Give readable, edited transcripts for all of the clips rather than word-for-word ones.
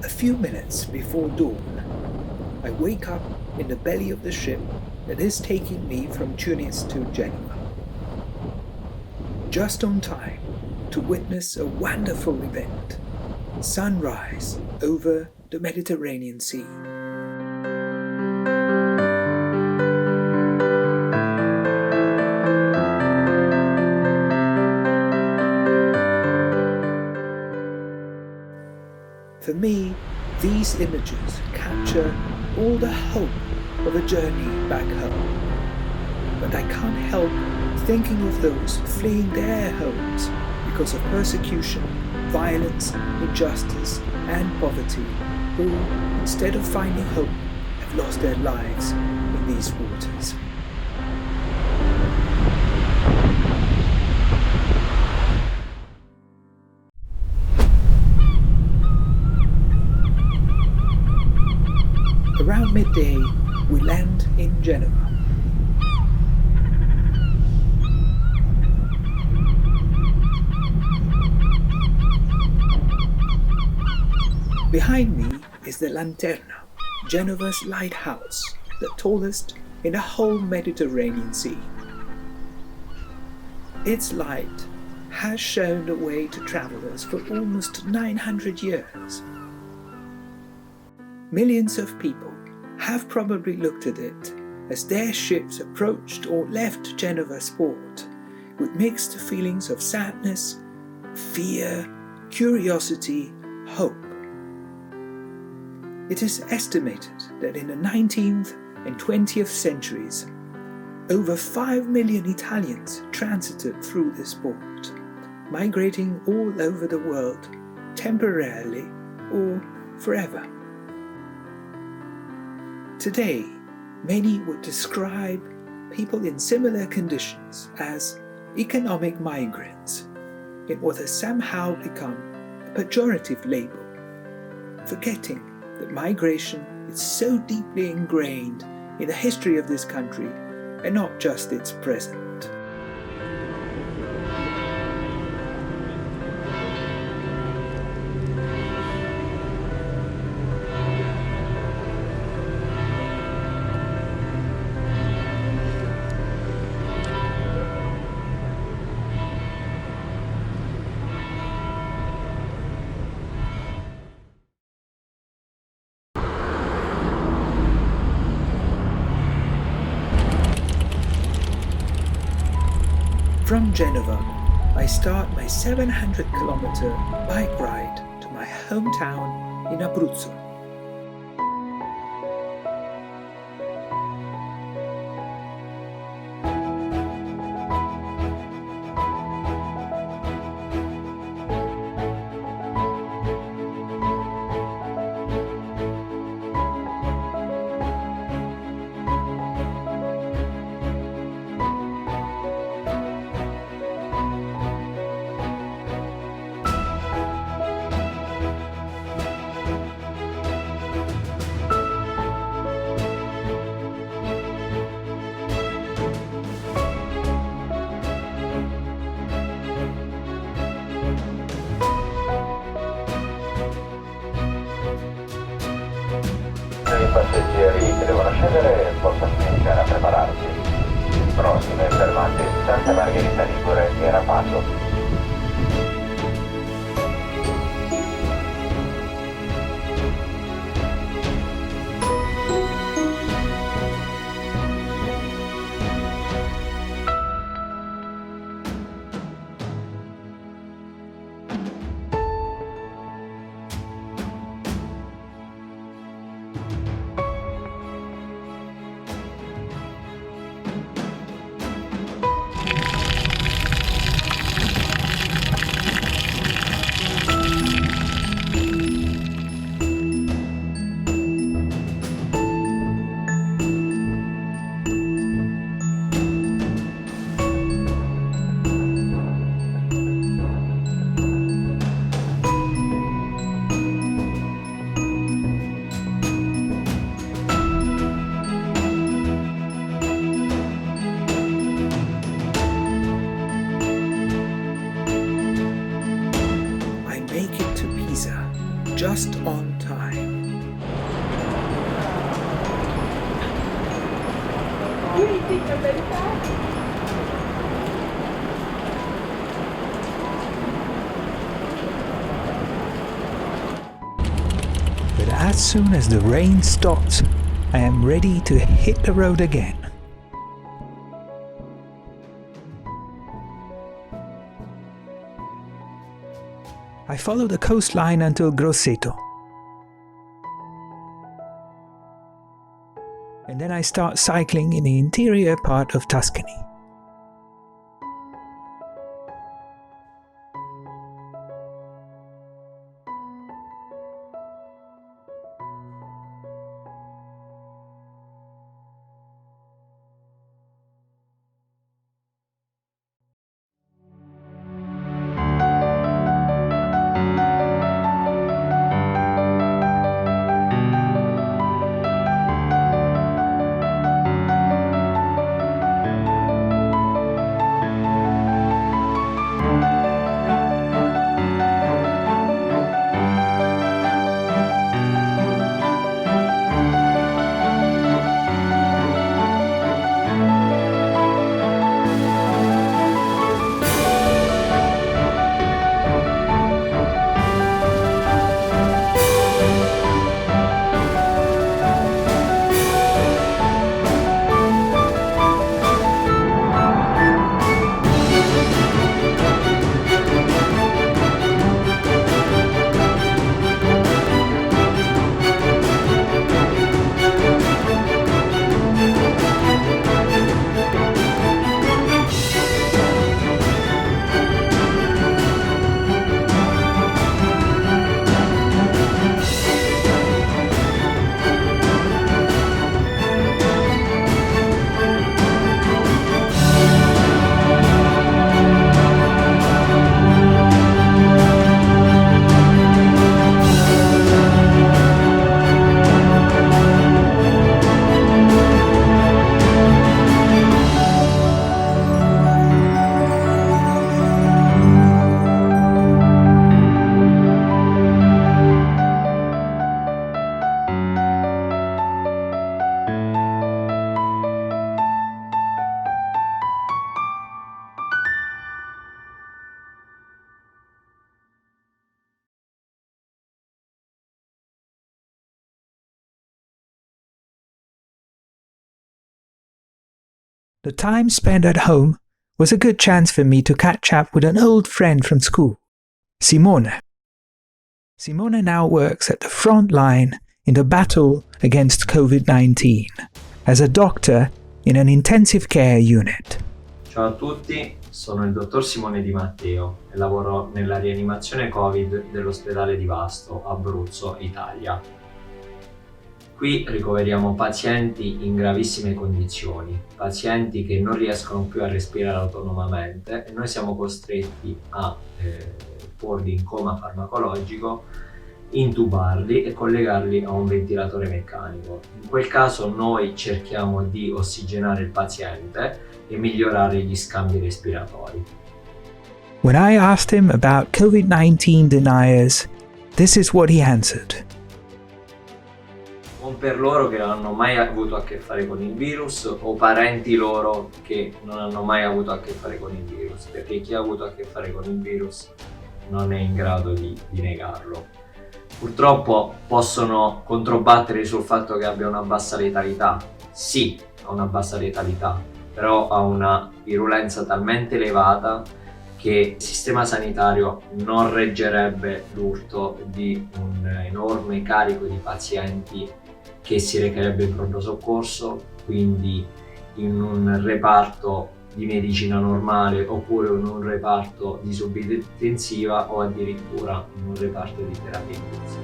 A few minutes before dawn, I wake up in the belly of the ship that is taking me from Tunis to Genova. Just on time to witness a wonderful event, sunrise over the Mediterranean Sea. For me, these images capture all the hope of a journey back home. But I can't help thinking of those fleeing their homes because of persecution, violence, injustice, and poverty, who, instead of finding hope, have lost their lives in these waters. Around midday, we land in Genova. Behind me is the Lanterna, Genova's lighthouse, the tallest in the whole Mediterranean Sea. Its light has shown the way to travelers for almost 900 years. Millions of people have probably looked at it as their ships approached or left Genova's port with mixed feelings of sadness, fear, curiosity, hope. It is estimated that in the 19th and 20th centuries, over 5 million Italians transited through this port, migrating all over the world, temporarily or forever. Today, many would describe people in similar conditions as economic migrants, in what has somehow become a pejorative label, forgetting that migration is so deeply ingrained in the history of this country and not just its present. From Genova, I start my 700-kilometer bike ride to my hometown in Abruzzo. I passeggeri che devono scendere possono iniziare a prepararsi. Prossime fermate Santa Margherita Ligure e Rapato. just on time. But as soon as the rain stops, I am ready to hit the road again. I follow the coastline until Grosseto. And then I start cycling in the interior part of Tuscany. The time spent at home was a good chance for me to catch up with an old friend from school, Simone. Simone now works at the front line in the battle against COVID-19 as a doctor in an intensive care unit. Ciao a tutti, sono il dottor Simone di Matteo e lavoro nella rianimazione Covid dell'ospedale di Vasto, Abruzzo, Italia. Qui ricoveriamo pazienti in gravissime condizioni, pazienti che non riescono più a respirare autonomamente e noi siamo costretti a porli in coma farmacologico, intubarli e collegarli a un ventilatore meccanico. In quel caso noi cerchiamo di ossigenare il paziente e migliorare gli scambi respiratori. When I asked him about COVID-19 deniers, this is what he answered. Non per loro che non hanno mai avuto a che fare con il virus o parenti loro che non hanno mai avuto a che fare con il virus, perché chi ha avuto a che fare con il virus non è in grado di negarlo. Purtroppo possono controbattere sul fatto che abbia una bassa letalità. Sì, ha una bassa letalità, però ha una virulenza talmente elevata che il sistema sanitario non reggerebbe l'urto di un enorme carico di pazienti che si recherebbe in pronto soccorso, quindi in un reparto di medicina normale oppure in un reparto di subito intensiva o addirittura in un reparto di terapia intensiva.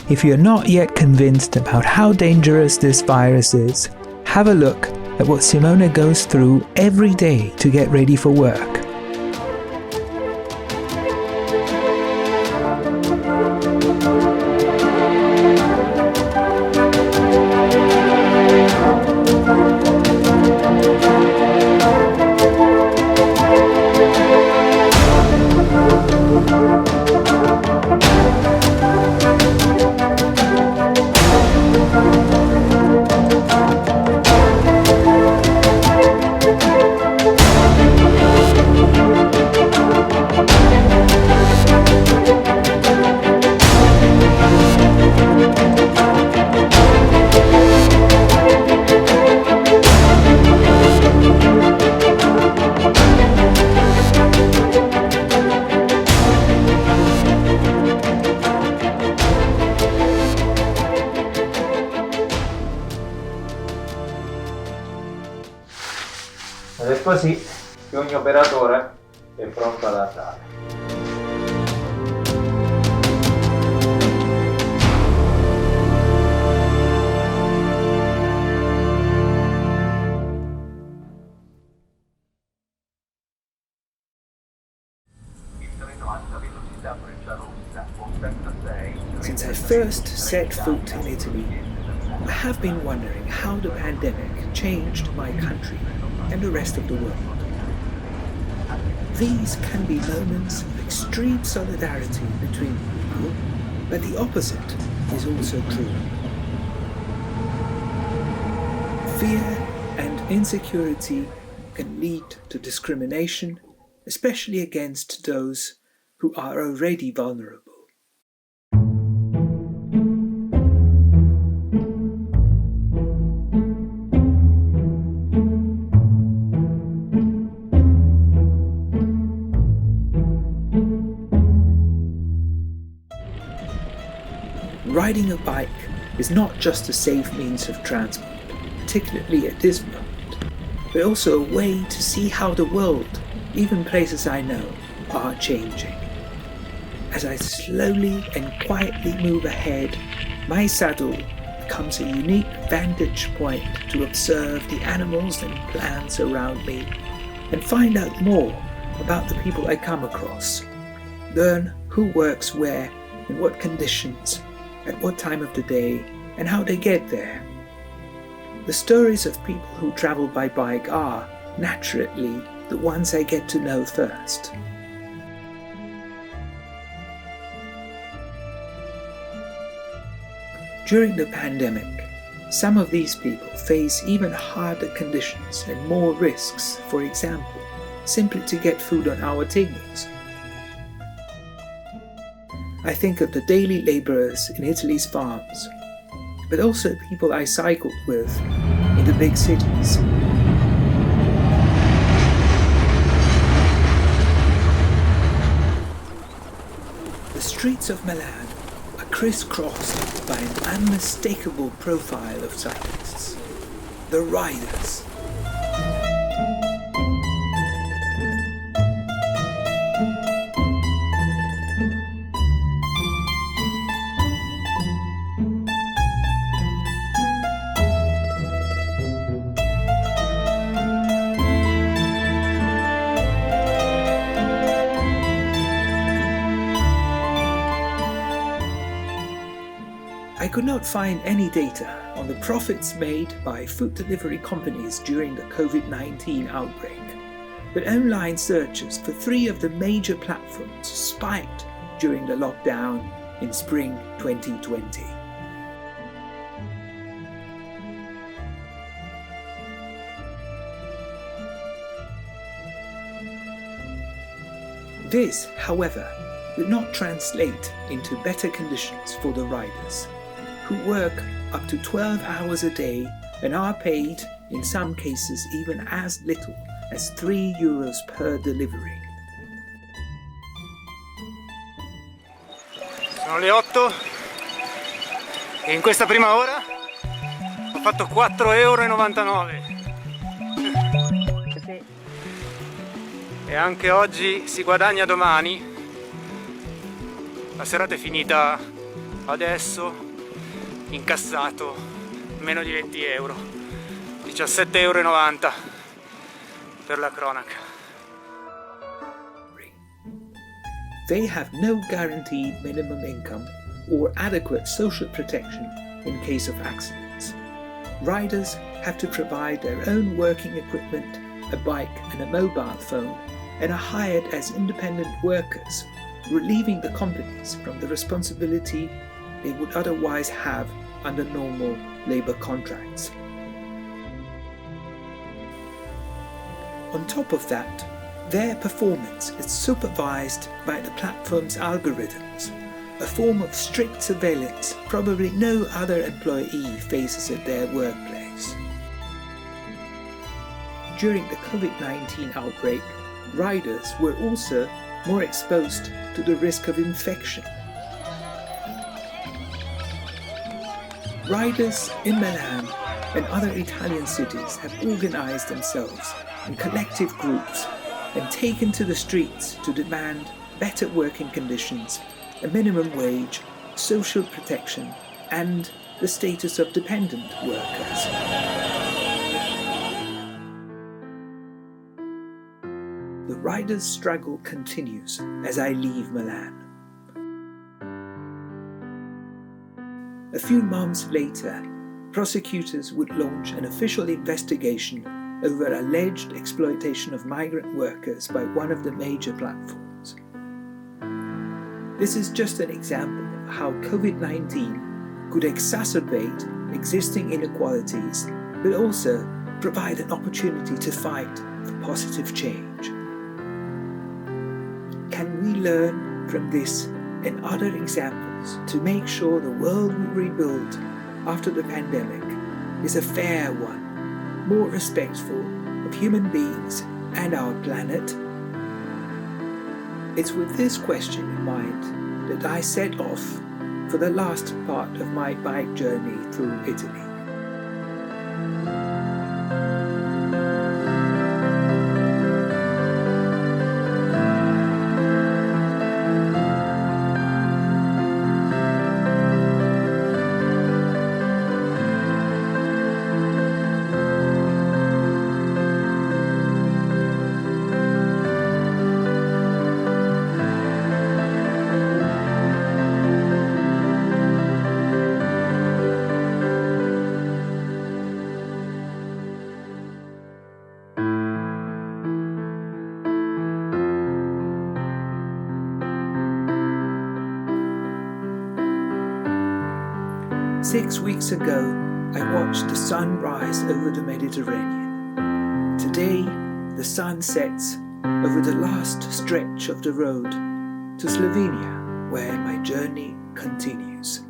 If you're not yet convinced about how dangerous this virus is, have a look at what Simone goes through every day to get ready for work. così che ogni operatore è pronto ad andare. Since I first set foot in Italy, I have been wondering how the pandemic changed my country and the rest of the world. These can be moments of extreme solidarity between people, but the opposite is also true. Fear and insecurity can lead to discrimination, especially against those who are already vulnerable. Riding a bike is not just a safe means of transport, particularly at this moment, but also a way to see how the world, even places I know, are changing. As I slowly and quietly move ahead, my saddle becomes a unique vantage point to observe the animals and plants around me and find out more about the people I come across, learn who works where, in what conditions, at what time of the day, and how they get there. The stories of people who travel by bike are, naturally, the ones I get to know first. During the pandemic, some of these people face even harder conditions and more risks, for example, simply to get food on our tables. I think of the daily labourers in Italy's farms, but also people I cycled with in the big cities. The streets of Milan are crisscrossed by an unmistakable profile of cyclists, the riders. I could not find any data on the profits made by food delivery companies during the COVID-19 outbreak, but online searches for 3 of the major platforms spiked during the lockdown in spring 2020. This, however, did not translate into better conditions for the riders, who work up to 12 hours a day and are paid, in some cases, even as little as €3 per delivery. Sono le 8 e in questa prima ora ho fatto €4,99 €. E anche oggi si guadagna domani. La serata è finita adesso, incassato meno di €20, €17,90 per la cronaca. They have no guaranteed minimum income or adequate social protection in case of accidents. Riders have to provide their own working equipment, a bike and a mobile phone, and are hired as independent workers, relieving the companies from the responsibility they would otherwise have under normal labour contracts. On top of that, their performance is supervised by the platform's algorithms, a form of strict surveillance probably no other employee faces at their workplace. During the COVID-19 outbreak, riders were also more exposed to the risk of infection. Riders in Milan and other Italian cities have organized themselves in collective groups and taken to the streets to demand better working conditions, a minimum wage, social protection, and the status of dependent workers. The rider's struggle continues as I leave Milan. A few months later, prosecutors would launch an official investigation over alleged exploitation of migrant workers by one of the major platforms. This is just an example of how COVID-19 could exacerbate existing inequalities, but also provide an opportunity to fight for positive change. Can we learn from this and other examples to make sure the world we rebuild after the pandemic is a fair one, more respectful of human beings and our planet? It's with this question in mind that I set off for the last part of my bike journey through Italy. Six weeks ago, I watched the sun rise over the Mediterranean. Today, the sun sets over the last stretch of the road to Slovenia, where my journey continues.